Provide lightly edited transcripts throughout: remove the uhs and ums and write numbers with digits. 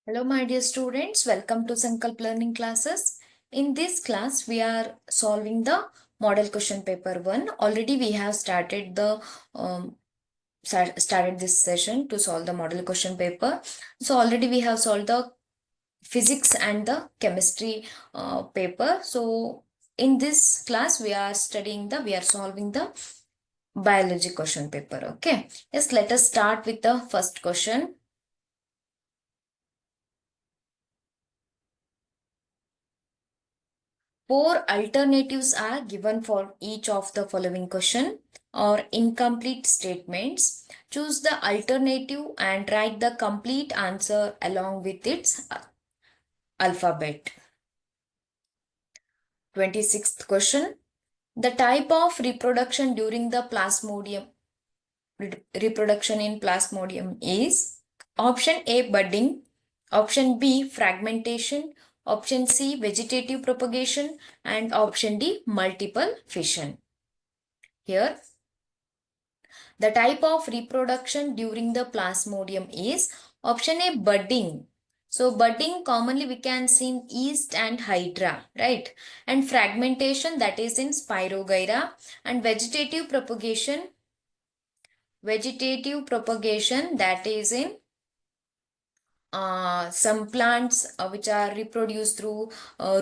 Hello, my dear students. Welcome to Sankalp Learning Classes. In this class, we are solving the model question paper 1. Already we have started the started this session to solve the model question paper. So already we have solved the physics and the chemistry paper. So in this class, we are solving the biology question paper. Okay. Yes, let us start with the first question. 4 alternatives are given for each of the following question or incomplete statements. Choose the alternative and write the complete answer along with its alphabet. 26th question. The type of reproduction during the plasmodium reproduction in plasmodium is option A budding, option B fragmentation, option C vegetative propagation, and option D multiple fission. Here, the type of reproduction during the plasmodium is option A budding. So budding commonly we can see in yeast and hydra, right? And fragmentation that is in spirogyra, and vegetative propagation that is in some plants which are reproduced through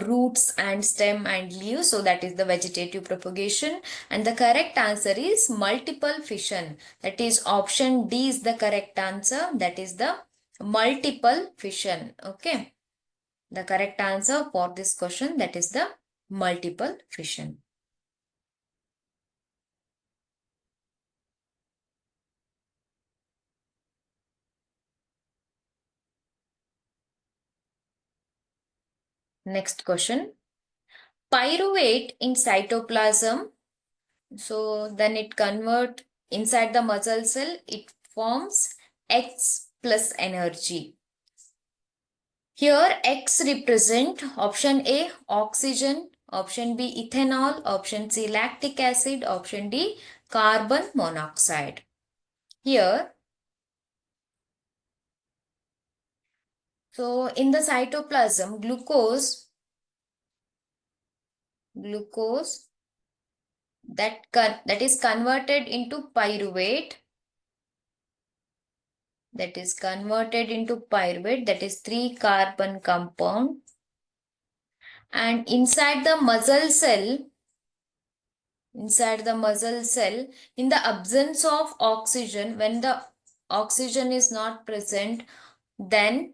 roots and stem and leaves. So that is the vegetative propagation. And the correct answer is multiple fission. That is option D is the correct answer. That is the multiple fission. Okay. The correct answer for this question, that is the multiple fission. Next question. Pyruvate in cytoplasm. So then it convert inside the muscle cell, it forms X plus energy. Here X represent option A oxygen, option B ethanol, option C lactic acid, option D carbon monoxide. Here, so in the cytoplasm, glucose that is converted into pyruvate, that is 3 carbon compound, and inside the muscle cell, in the absence of oxygen, when the oxygen is not present, then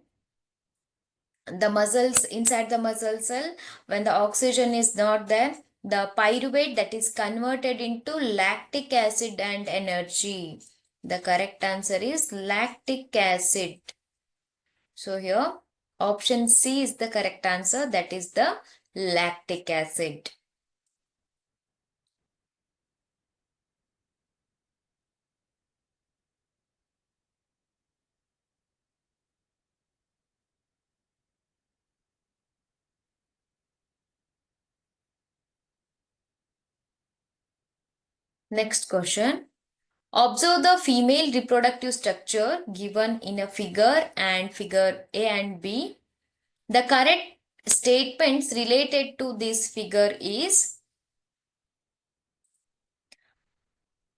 the muscles, inside the muscle cell, when the oxygen is not there, the pyruvate that is converted into lactic acid and energy. The correct answer is lactic acid. So here option C is the correct answer, that is the lactic acid. Next question. Observe the female reproductive structure given in a figure and figure A and B. The correct statements related to this figure is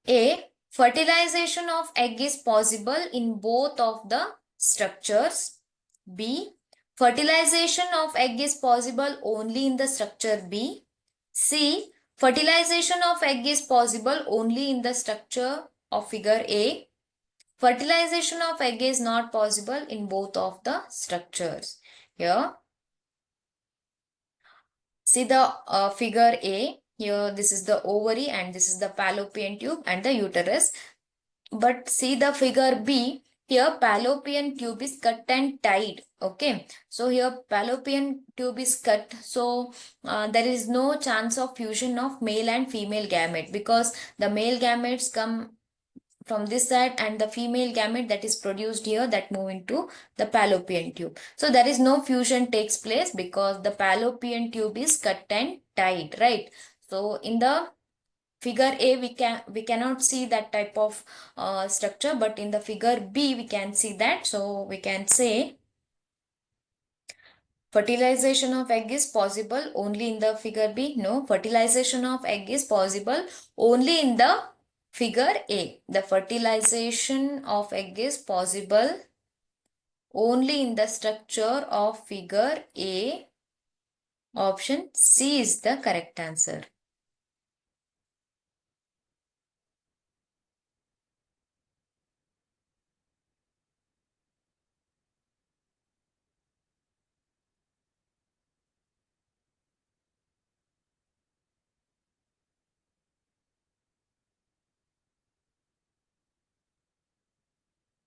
A. Fertilization of egg is possible in both of the structures. B. Fertilization of egg is possible only in the structure B. C. Fertilization of egg is possible only in the structure of figure A. Fertilization of egg is not possible in both of the structures. Here, see the figure A. Here, this is the ovary and this is the fallopian tube and the uterus. But see the figure B. Here, fallopian tube is cut and tied. Okay. So here, fallopian tube is cut. So there is no chance of fusion of male and female gamete, because the male gametes come from this side and the female gamete that is produced here that move into the fallopian tube. So there is no fusion takes place because the fallopian tube is cut and tied, right? So in the figure A we cannot see that type of structure, but in the figure B we can see that. So we can say Fertilization of egg is possible only in the figure B. No, fertilization of egg is possible only in the figure A. The fertilization of egg is possible only in the structure of figure A. Option C is the correct answer.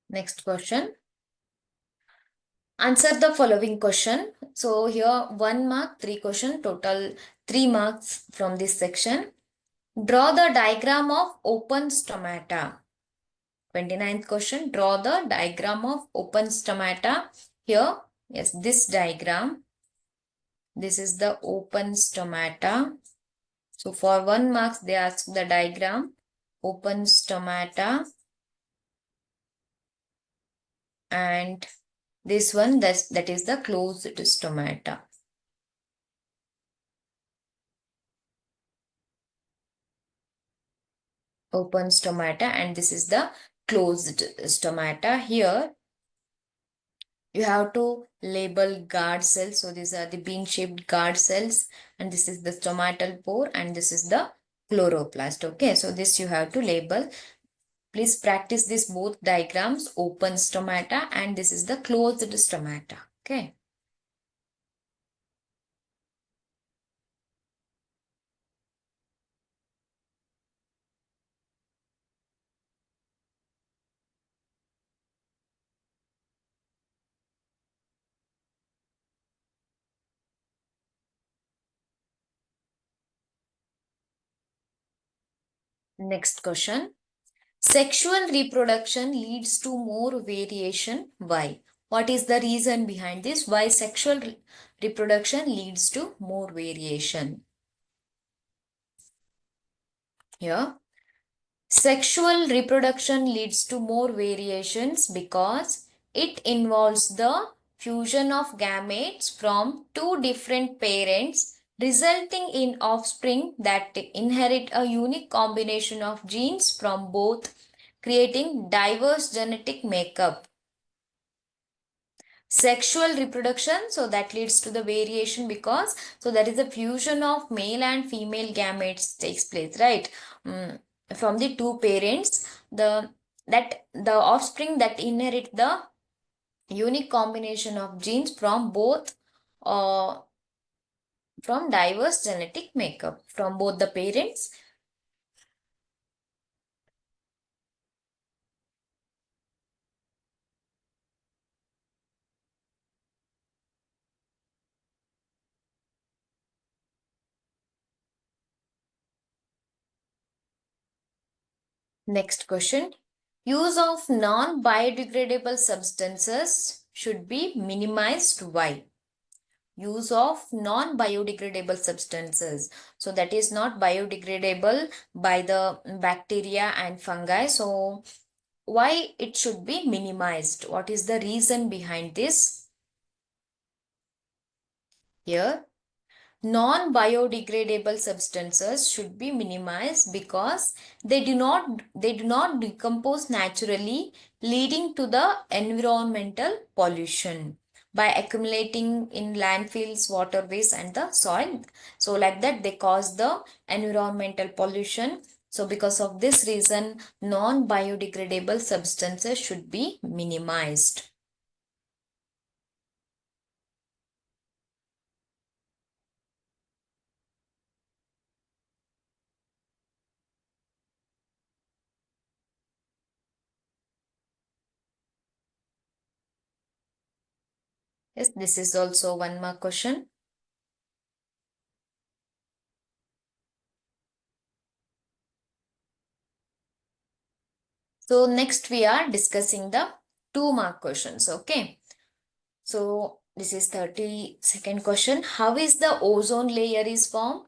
Next question. Answer the following question. So here 1 mark, 3 question, total 3 marks from this section. Draw the diagram of open stomata. 29th question. Draw the diagram of open stomata. Here, yes, this diagram. This is the open stomata. So for 1 marks, they ask the diagram. Open stomata. And this one, that is the closed stomata. Open stomata, and this is the closed stomata. Here you have to label guard cells. So these are the bean shaped guard cells, and this is the stomatal pore, and this is the chloroplast. Okay, so this you have to label. Please practice this both diagrams, open stomata, and this is the closed stomata. Okay. Next question. Sexual reproduction leads to more variation. Why? What is the reason behind this? Why sexual reproduction leads to more variation? Here, sexual reproduction leads to more variations because it involves the fusion of gametes from two different parents, resulting in offspring that inherit a unique combination of genes from both, creating diverse genetic makeup. Sexual reproduction, so that leads to the variation because so that is a fusion of male and female gametes takes place, right? From the two parents, the offspring that inherit the unique combination of genes from both uh, from diverse genetic makeup from both the parents. Next question. Use of non-biodegradable substances should be minimized. Why? Use of non-biodegradable substances. So that is not biodegradable by the bacteria and fungi. So why it should be minimized? What is the reason behind this? Here, non-biodegradable substances should be minimized because they do not decompose naturally, leading to the environmental pollution by accumulating in landfills, waterways, and the soil. So like that, they cause the environmental pollution. So because of this reason, non-biodegradable substances should be minimized. Yes, this is also one more question. So next we are discussing the 2 mark questions. Okay. So this is 32nd question. How is the ozone layer is formed?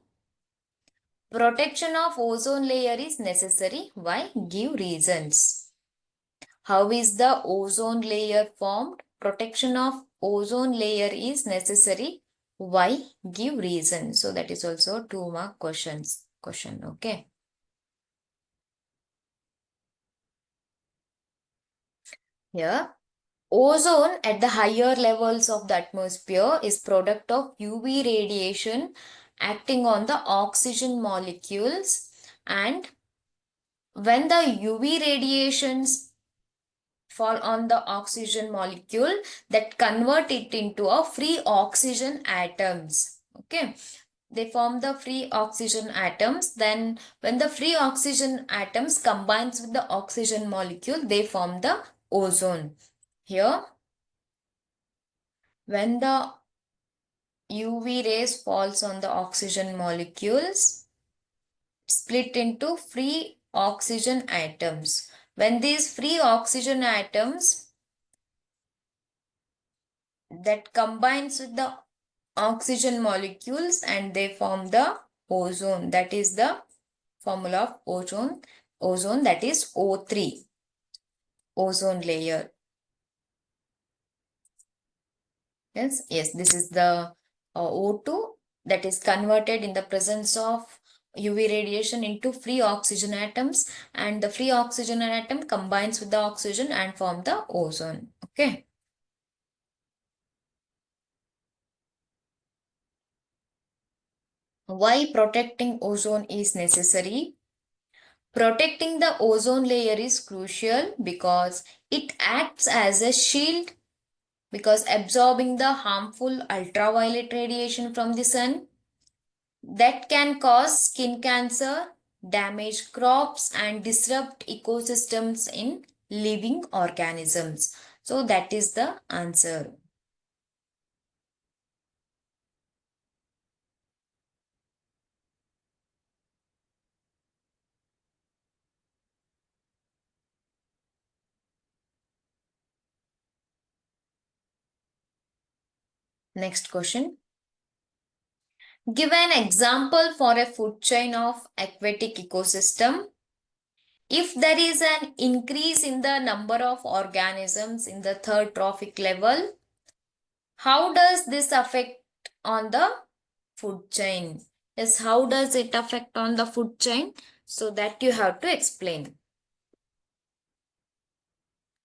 Protection of ozone layer is necessary. Why? Give reasons. How is the ozone layer formed? Protection of ozone layer is necessary? Why? Give reason. So that is also 2 mark question. Okay. Here, ozone at the higher levels of the atmosphere is product of UV radiation acting on the oxygen molecules, and when the UV radiations fall on the oxygen molecule, that convert it into a free oxygen atoms. Okay, they form the free oxygen atoms. Then when the free oxygen atoms combines with the oxygen molecule, they form the ozone. Here, when the UV rays falls on the oxygen molecules, split into free oxygen atoms. When these free oxygen atoms that combines with the oxygen molecules and they form the ozone. That is the formula of ozone. Ozone, that is O3, ozone layer. Yes, this is the O2 that is converted in the presence of UV radiation into free oxygen atoms, and the free oxygen atom combines with the oxygen and form the ozone. Okay. Why protecting ozone is necessary? Protecting the ozone layer is crucial because it acts as a shield, because absorbing the harmful ultraviolet radiation from the sun that can cause skin cancer, damage crops, and disrupt ecosystems in living organisms. So that is the answer. Next question. Give an example for a food chain of aquatic ecosystem. If there is an increase in the number of organisms in the third trophic level, how does this affect on the food chain? Yes, how does it affect on the food chain? So that you have to explain.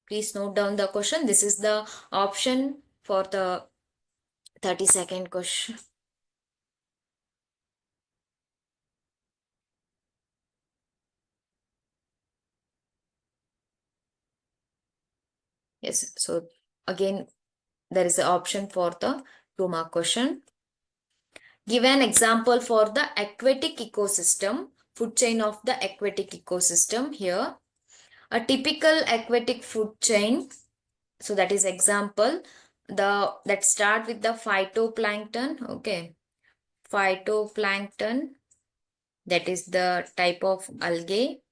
Please note down the question. This is the option for the 30-second question. Yes, so again, there is an option for the 2 mark question. Give an example for the aquatic ecosystem, food chain of the aquatic ecosystem here. A typical aquatic food chain, so that is example, that start with the phytoplankton. Okay, phytoplankton, that is the type of algae.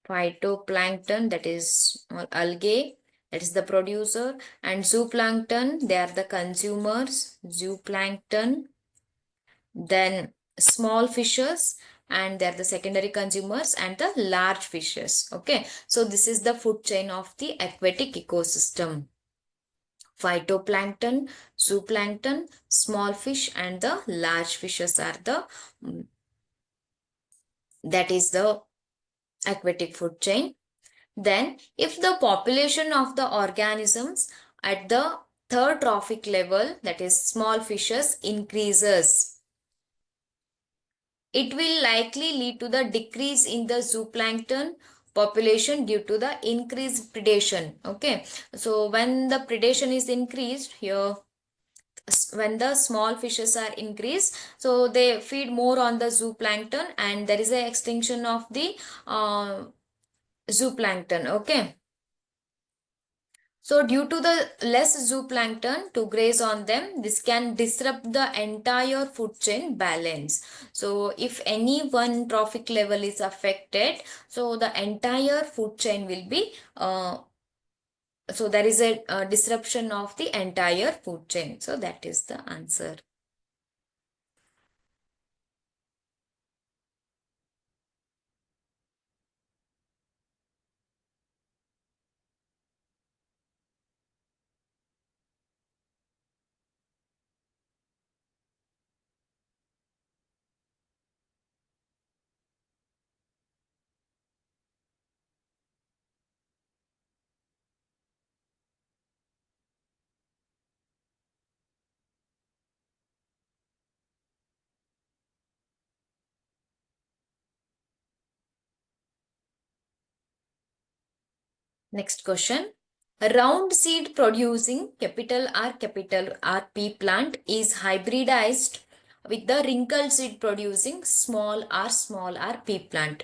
Phytoplankton, that is algae, that is the producer, and zooplankton, they are the consumers. Zooplankton, then small fishes, and they're the secondary consumers, and the large fishes. Okay, so this is the food chain of the aquatic ecosystem. Phytoplankton, zooplankton, small fish, and the large fishes are the that is the aquatic food chain. Then if the population of the organisms at the third trophic level, that is small fishes, increases, it will likely lead to the decrease in the zooplankton population due to the increased predation. Okay, so when the predation is increased here, when the small fishes are increased, so they feed more on the zooplankton and there is a extinction of the zooplankton. Okay, so due to the less zooplankton to graze on them, this can disrupt the entire food chain balance. So if any one trophic level is affected, so the entire food chain will be, so there is a disruption of the entire food chain. So that is the answer. Next question. A round seed producing capital R P plant is hybridized with the wrinkled seed producing small r P plant.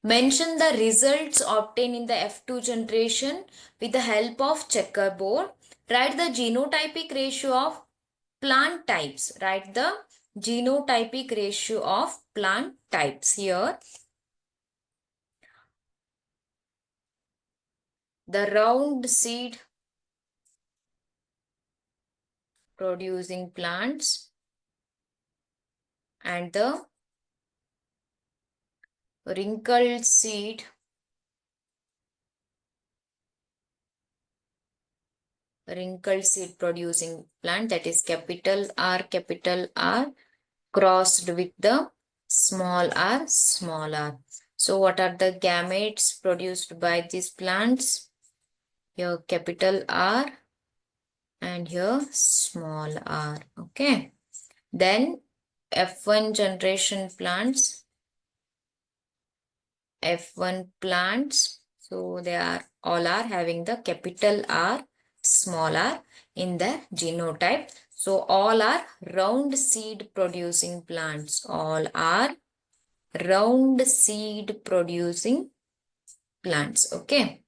Mention the results obtained in the F2 generation with the help of checkerboard. Write the genotypic ratio of plant types. Write the genotypic ratio of plant types. Here, the round seed producing plants and the wrinkled seed producing plant, that is capital R crossed with the small r. So what are the gametes produced by these plants? Here capital R and here small r. Okay. Then F1 generation plants, F1 plants. So they are all are having the capital R, small r in the genotype. So all are round seed producing plants. All are round seed producing plants. Okay.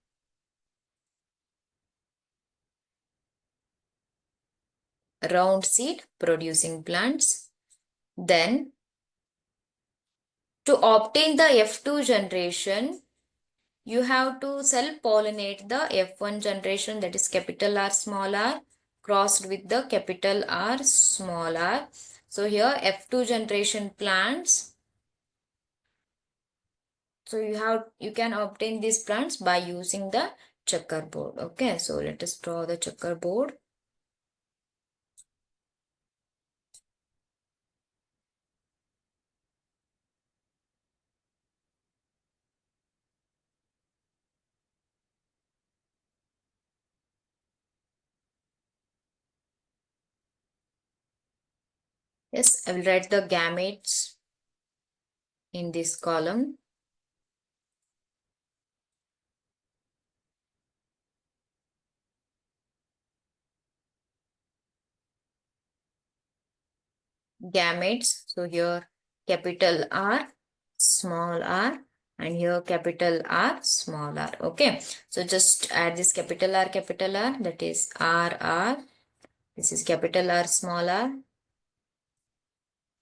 Round seed producing plants. Then to obtain the F2 generation, you have to self-pollinate the F1 generation, that is capital R small r crossed with the capital R small r. So here F2 generation plants. So you can obtain these plants by using the checkerboard. Okay, so let us draw the checkerboard. Yes, I will write the gametes in this column. Gametes. So here capital R, small r, and here capital R, small r. Okay. So just add this capital R, that is R. This is capital R, small r.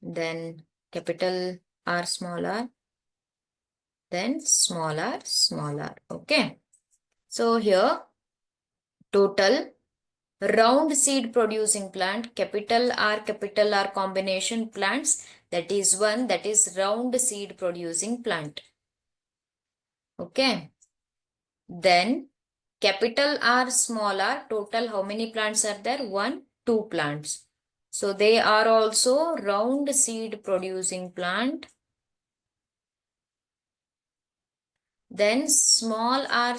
Then capital R, small r. Then small r. Okay. So here total round seed producing plant, capital R combination plants, that is one, that is round seed producing plant. Okay. Then capital R small r, total how many plants are there? 1, 2 plants. So they are also round seed producing plant. Then small r,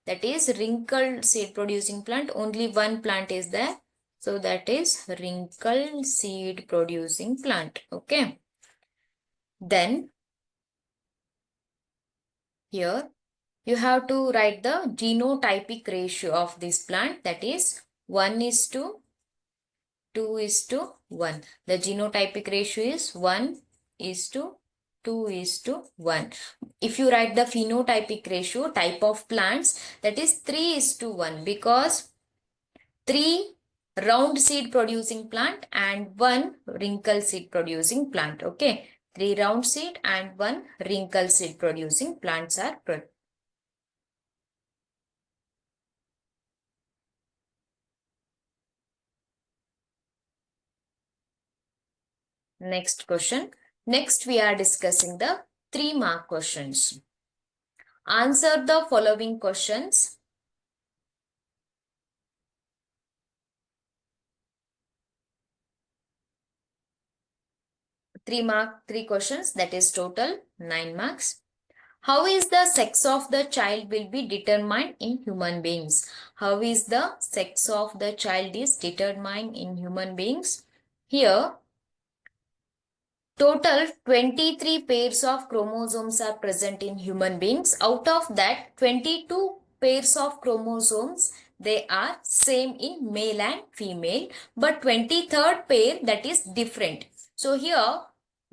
that is wrinkled seed producing plant. Only one plant is there. So that is wrinkled seed producing plant. Okay. Then here you have to write the genotypic ratio of this plant, that is 1 is to 2 is to 1. The genotypic ratio is 1 is to 2 is to 1. If you write the phenotypic ratio, type of plants, that is 3 is to 1, because 3 round seed producing plant and 1 wrinkle seed producing plant. Okay. 3 round seed and 1 wrinkle seed producing plants are produced. Next question. Next we are discussing the 3-mark questions. Answer the following questions. 3 questions, that is total 9 marks. How is the sex of the child will be determined in human beings? How is the sex of the child is determined in human beings? Here, total 23 pairs of chromosomes are present in human beings. Out of that, 22 pairs of chromosomes, they are same in male and female, but 23rd pair, that is different. So here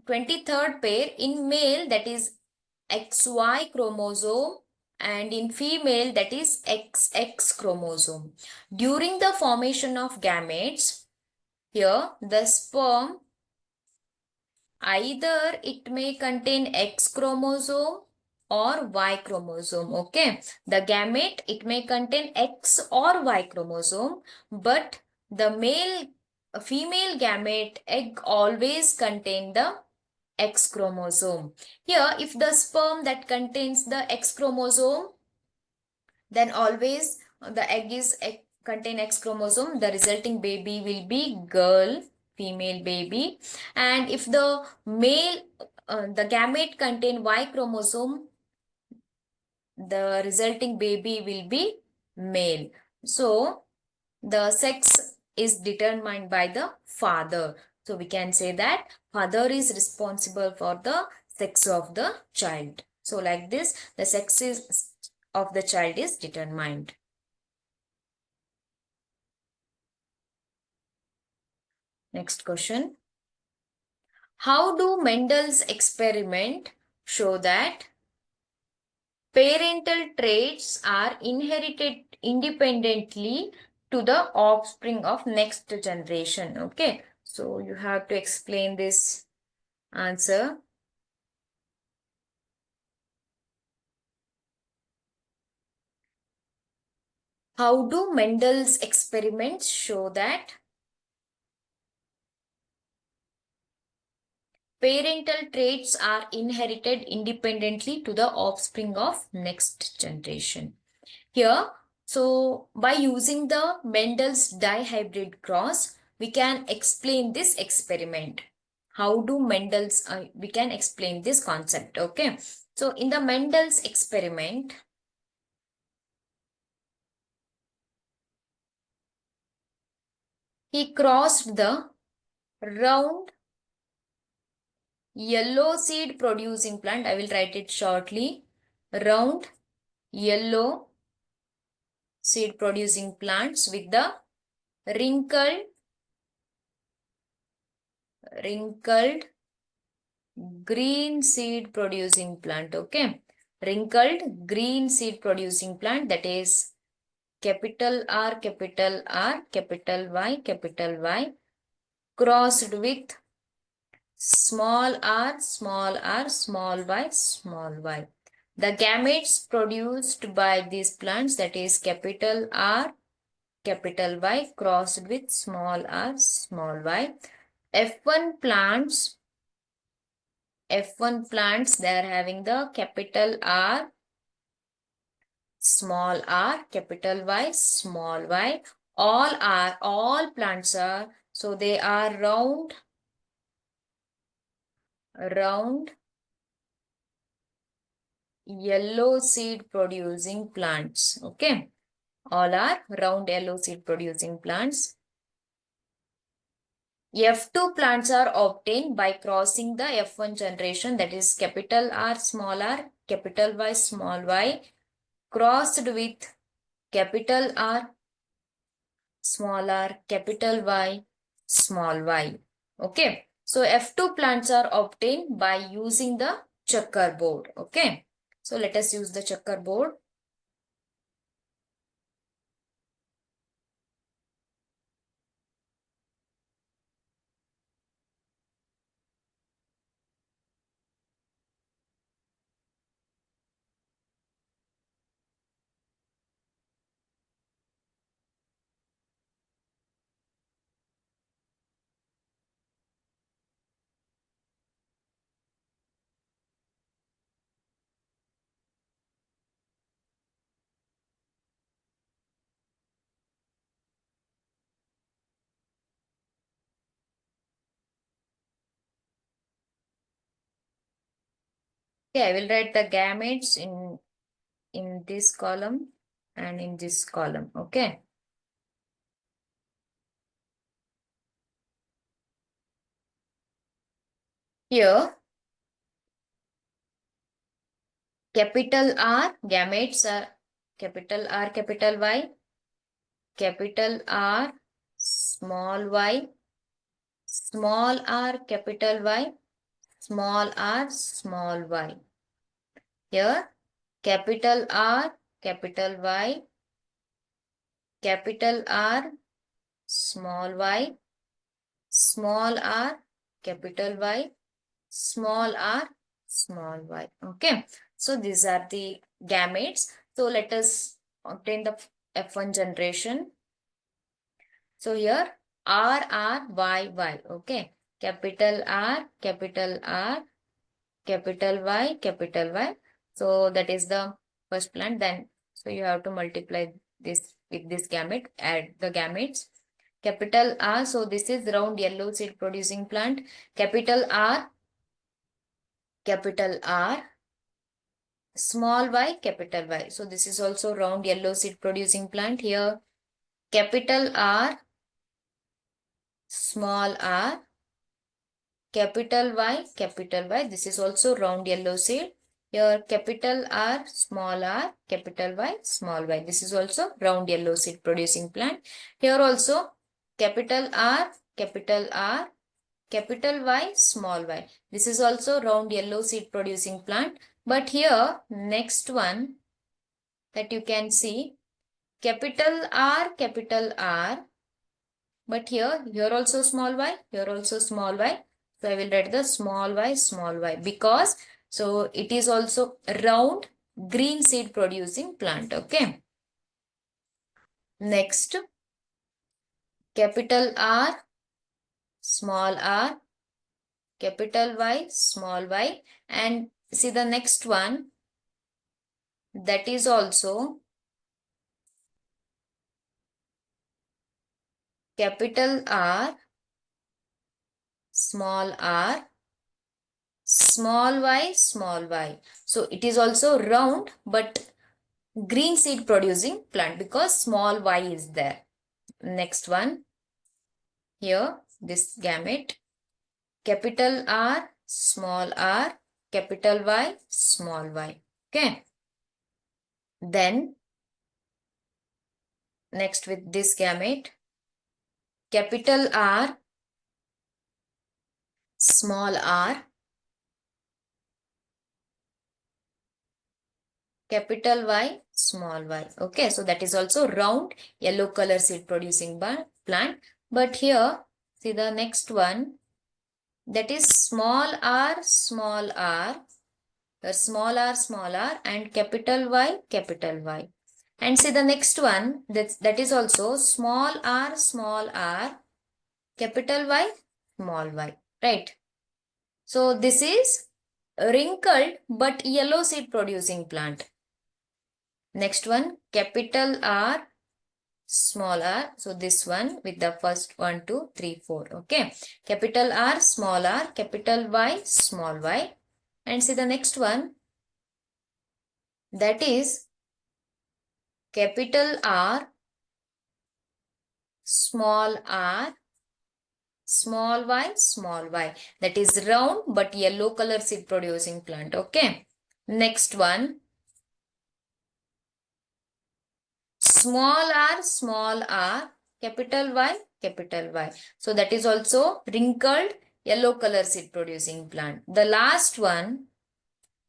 23rd pair in male, that is XY chromosome, and in female, that is XX chromosome. During the formation of gametes, here the sperm, either it may contain X chromosome or Y chromosome. Okay, the gamete, it may contain X or Y chromosome, but the female gamete egg always contain the X chromosome. Here, if the sperm that contains the X chromosome, then always the egg is contain X chromosome, the resulting baby will be girl, female baby. And if the male, the gamete contain Y chromosome, the resulting baby will be male. So the sex is determined by the father. So we can say that father is responsible for the sex of the child. So like this, the sex of the child is determined. Next question. How do Mendel's experiment show that parental traits are inherited independently to the offspring of next generation? Okay, so you have to explain this answer. How do Mendel's experiments show that parental traits are inherited independently to the offspring of next generation? Here, so by using the Mendel's dihybrid cross, we can explain this experiment. How do we can explain this concept, okay? So in the Mendel's experiment, he crossed the round yellow seed producing plant. I will write it shortly. Round yellow seed producing plants with the wrinkled green seed producing plant. Okay, wrinkled green seed producing plant, that is capital R, capital R, capital Y, crossed with small r, small r, small y, small y. The gametes produced by these plants, that is capital R, capital Y, crossed with small r, small y. F1 plants, they are having the capital R, small r, capital Y, small y. All plants are, so they are round yellow seed producing plants. Okay, all are round yellow seed producing plants. F2 plants are obtained by crossing the F1 generation, that is capital R, small r, capital Y, small y, crossed with capital R, small r, capital Y, small y. Okay, so F2 plants are obtained by using the checkerboard. Okay, so let us use the checkerboard. Okay, I will write the gametes in this column and in this column. Okay. Here, capital R gametes are capital R, capital Y, capital R, small y, small r, capital Y, small r, small y. Here, capital R, capital Y, capital R, small y, small r, capital Y, small r, small y. Okay. So these are the gametes. So let us obtain the F1 generation. So here R, R, Y, Y. Okay. Capital R, capital R, capital Y, capital Y. So that is the first plant. Then so you have to multiply this with this gamete, add the gametes. Capital R, so this is round yellow seed producing plant. Capital R, capital R, small y, capital Y. So this is also round yellow seed producing plant. Here capital R, small r, capital Y, capital Y. This is also round yellow seed. Here capital R, small r, capital Y, small y. This is also round yellow seed producing plant. Here also capital R, capital R, capital Y, small y. This is also round yellow seed producing plant. But here next one that you can see capital R, but here also small y, here also small y. So I will write the small y because so it is also round green seed producing plant. Okay. Next, capital R, small r, capital Y, small y. And see the next one, that is also capital R, small r, small y, small y. So it is also round but green seed producing plant because small y is there. Next one, here this gamete, capital R, small r, capital Y, small y. Okay. Then next with this gamete, capital R, small r, capital Y, small y. Okay, so that is also round yellow color seed producing plant. But here, see the next one, that is small r, small r, small r and capital Y, capital Y. And see the next one, that is also small r, capital Y, small y. Right. So this is wrinkled but yellow seed producing plant. Next one, capital R, small r. So this one with the first 1, 2, 3, 4. Okay. Capital R, small r, capital Y, small y. And see the next one, that is capital R, small r, small y, small y. That is round but yellow color seed producing plant. Okay. Next one, small r, capital Y, capital Y. So that is also wrinkled yellow color seed producing plant. The last one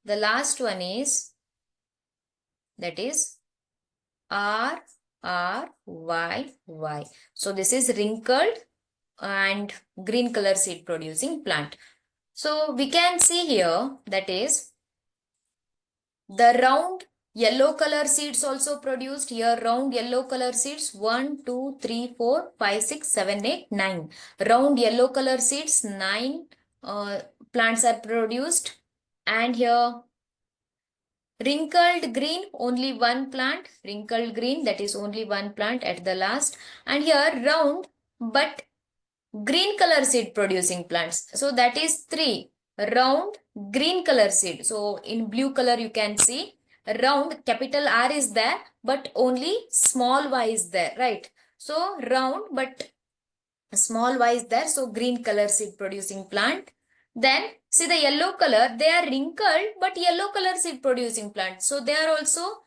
is, that is R, R, Y, Y. So this is wrinkled and green color seed producing plant. So we can see here, that is the round yellow color seeds also produced. Here round yellow color seeds 1, 2, 3, 4, 5, 6, 7, 8, 9. Round yellow color seeds 9 plants are produced. And here wrinkled green, only one plant. Wrinkled green, that is only one plant at the last. And here round but green color seed producing plants. So that is 3 round green color seed. So in blue color you can see round capital R is there but only small y is there, right? So round but small y is there. So green color seed producing plant. Then see the yellow color, they are wrinkled but yellow color seed producing plant. So they are also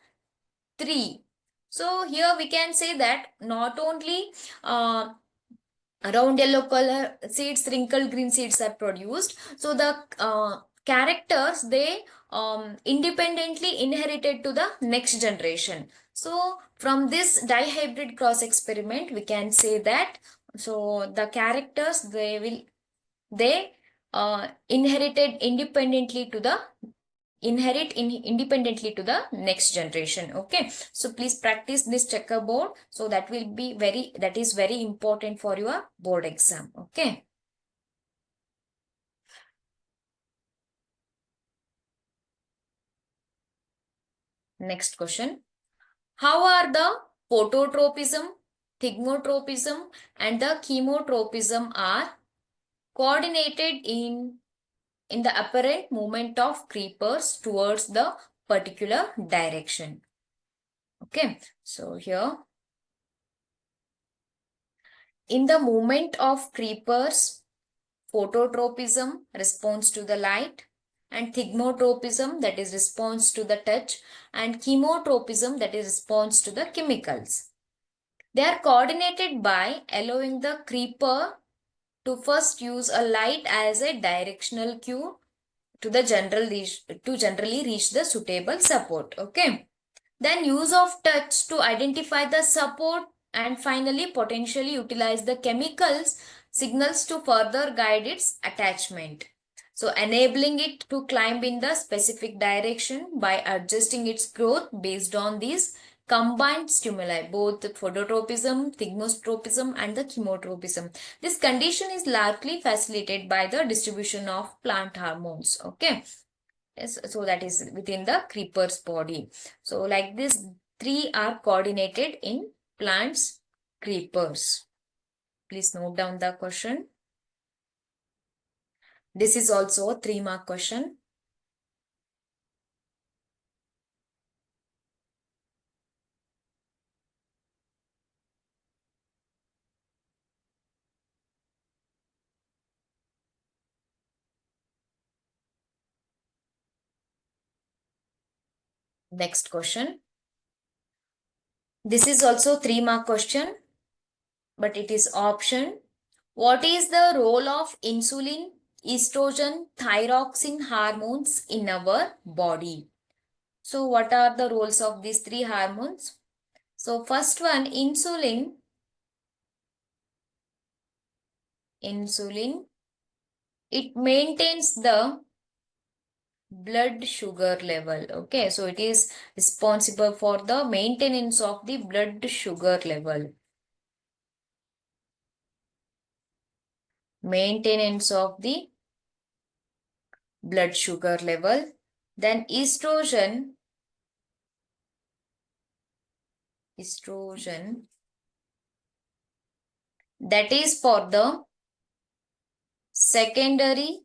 3. So here we can say that not only round yellow color seeds, wrinkled green seeds are produced. So the characters, they independently inherited to the next generation. So from this dihybrid cross experiment, we can say that so the characters, they inherited independently to the independently to the next generation. Okay, so please practice this checkerboard, so that is very important for your board exam. Okay, next question. How are the phototropism, thigmotropism and the chemotropism are coordinated in the apparent movement of creepers towards the particular direction? Okay, so here in the movement of creepers, phototropism responds to the light, and thigmotropism, that is response to the touch, and chemotropism, that is response to the chemicals. They are coordinated by allowing the creeper to first use a light as a directional cue to generally reach the suitable support. Okay, then use of touch to identify the support, and finally potentially utilize the chemicals signals to further guide its attachment. So enabling it to climb in the specific direction by adjusting its growth based on these combined stimuli, both the phototropism, thigmotropism and the chemotropism. This condition is largely facilitated by the distribution of plant hormones. Okay. Yes, so that is within the creeper's body. So like this, three are coordinated in plants creepers. Please note down the question. This is also a 3-mark question. Next question. This is also 3-mark question, but it is option. What is the role of insulin, estrogen, thyroxine hormones in our body? So what are the roles of these three hormones? So first one, insulin, it maintains the blood sugar level. Okay, so it is responsible for the maintenance of the blood sugar level. Maintenance of the blood sugar level. Then estrogen, that is for the secondary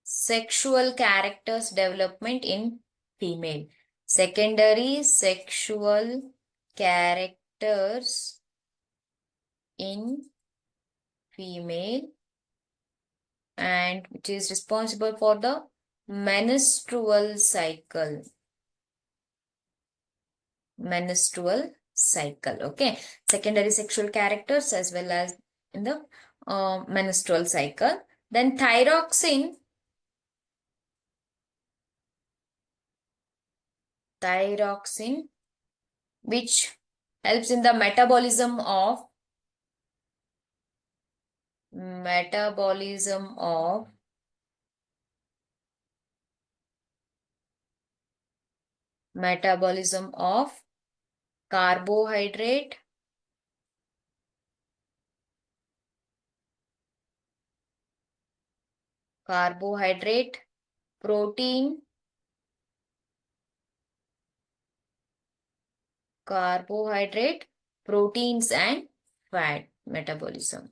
sexual characters development in female. Secondary sexual characters in female, and which is responsible for the menstrual cycle. Menstrual cycle. Okay. Secondary sexual characters as well as in the menstrual cycle. Then thyroxine, which helps in the metabolism of carbohydrate, protein, proteins and fat metabolism.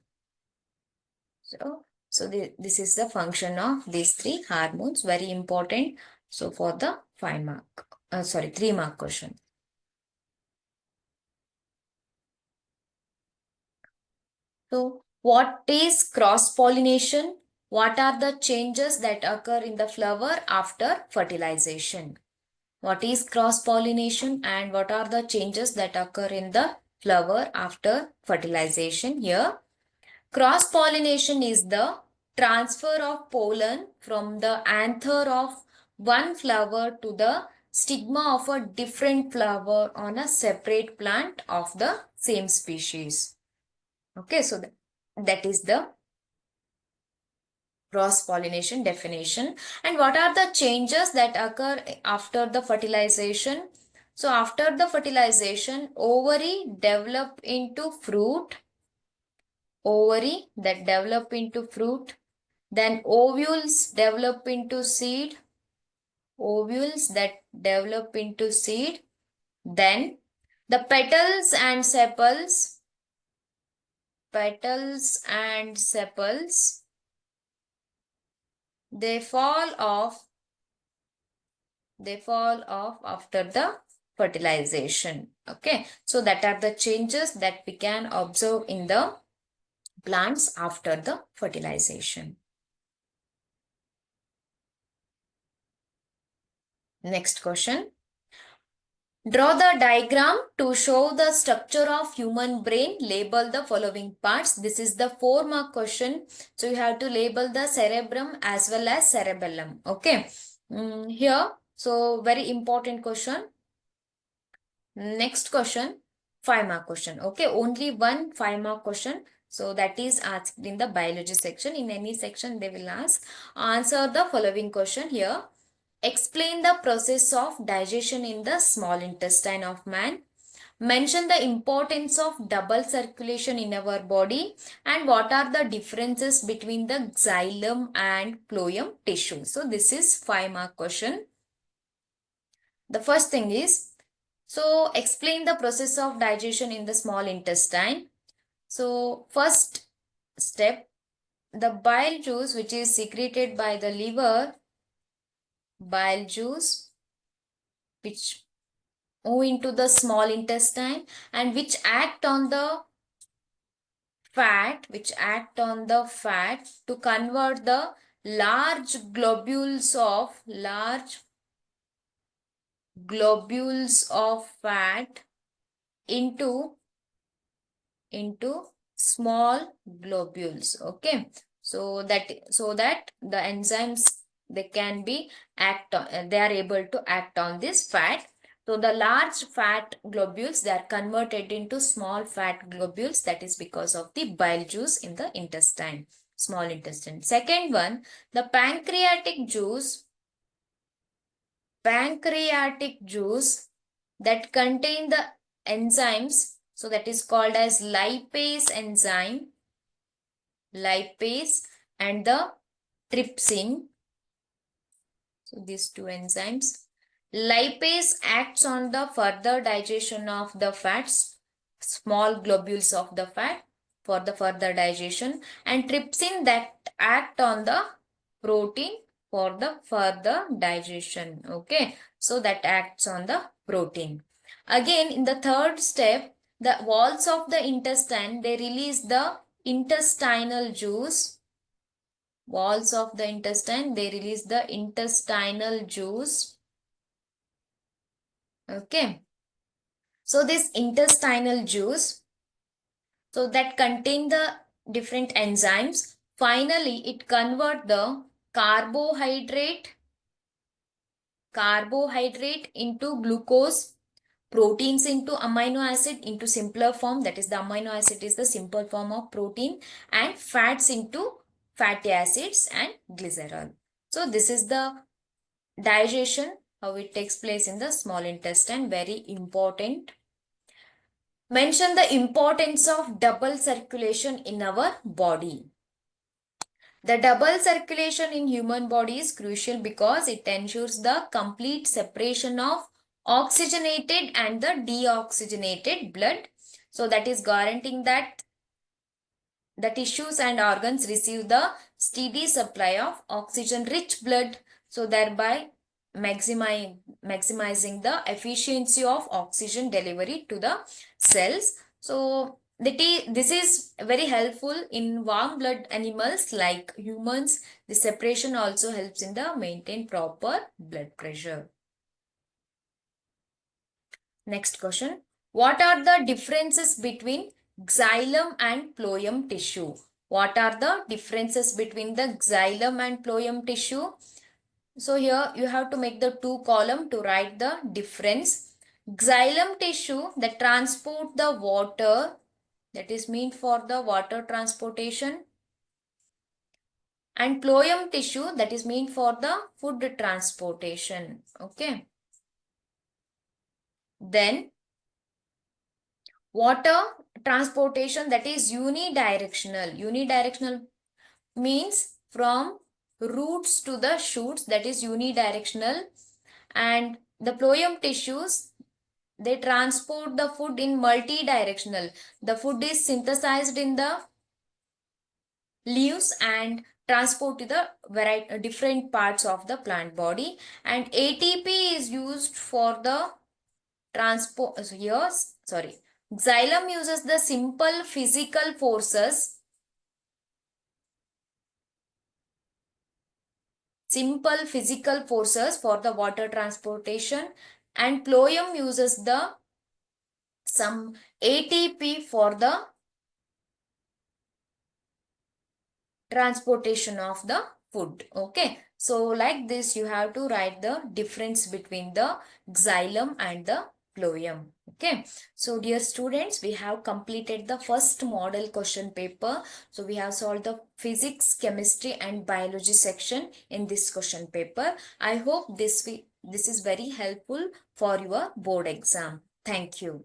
This is the function of these three hormones, very important. So for the 3-mark question. So what is cross-pollination? What are the changes that occur in the flower after fertilization? What is cross-pollination and what are the changes that occur in the flower after fertilization here? Cross-pollination is the transfer of pollen from the anther of one flower to the stigma of a different flower on a separate plant of the same species. Okay, so that is the cross-pollination definition. And what are the changes that occur after the fertilization? So after the fertilization, ovary develop into fruit, ovary that develop into fruit, then ovules develop into seed, ovules that develop into seed, then the petals and sepals, they fall off after the fertilization. Okay, so that are the changes that we can observe in the plants after the fertilization. Next question. Draw the diagram to show the structure of human brain. Label the following parts. This is the 4-mark question. So you have to label the cerebrum as well as cerebellum. Okay. Here, so very important question. Next question, 5-mark question. Okay, only one 5-mark question. So that is asked in the biology section. In any section, they will ask. Answer the following question here. Explain the process of digestion in the small intestine of man. Mention the importance of double circulation in our body and what are the differences between the xylem and phloem tissue. So this is 5-mark question. The first thing is, so explain the process of digestion in the small intestine. So first step, the bile juice which is secreted by the liver, bile juice which move into the small intestine and which act on the fat, to convert the large globules of fat into small globules. Okay, so that the enzymes, they can be they are able to act on this fat. So the large fat globules, they are converted into small fat globules. That is because of the bile juice in the intestine, small intestine. Second one, the pancreatic juice that contain the enzymes, so that is called as lipase enzyme, lipase and the trypsin. So these two enzymes. Lipase acts on the further digestion of the fats, small globules of the fat for the further digestion, and trypsin that act on the protein for the further digestion. Okay, so that acts on the protein. Again, in the third step, the walls of the intestine, they release the intestinal juice. Walls of the intestine, they release the intestinal juice. Okay, so this intestinal juice, so that contain the different enzymes. Finally, it convert the carbohydrate into glucose, proteins into amino acid into simpler form, that is the amino acid is the simple form of protein, and fats into fatty acids and glycerol. So this is the digestion, how it takes place in the small intestine, very important. Mention the importance of double circulation in our body. The double circulation in human body is crucial because it ensures the complete separation of oxygenated and the deoxygenated blood. So that is guaranteeing that the tissues and organs receive the steady supply of oxygen-rich blood, so thereby maximizing the efficiency of oxygen delivery to the cells. So this is very helpful in warm blood animals like humans. The separation also helps in the maintain proper blood pressure. Next question. What are the differences between xylem and phloem tissue? What are the differences between the xylem and phloem tissue? So here you have to make the two column to write the difference. Xylem tissue that transport the water, that is meant for the water transportation, and phloem tissue that is meant for the food transportation. Okay. Then water transportation that is unidirectional. Unidirectional means from roots to the shoots, that is unidirectional. And the phloem tissues, they transport the food in multidirectional. The food is synthesized in the leaves and transport to the variety, different parts of the plant body. And ATP is used for the transport. Here, sorry. Xylem uses the simple physical forces. Simple physical forces for the water transportation, and phloem uses the some ATP for the transportation of the food. Okay, so like this you have to write the difference between the xylem and the phloem. Okay, so dear students, we have completed the first model question paper. So we have solved the physics, chemistry and biology section in this question paper. I hope this is very helpful for your board exam. Thank you.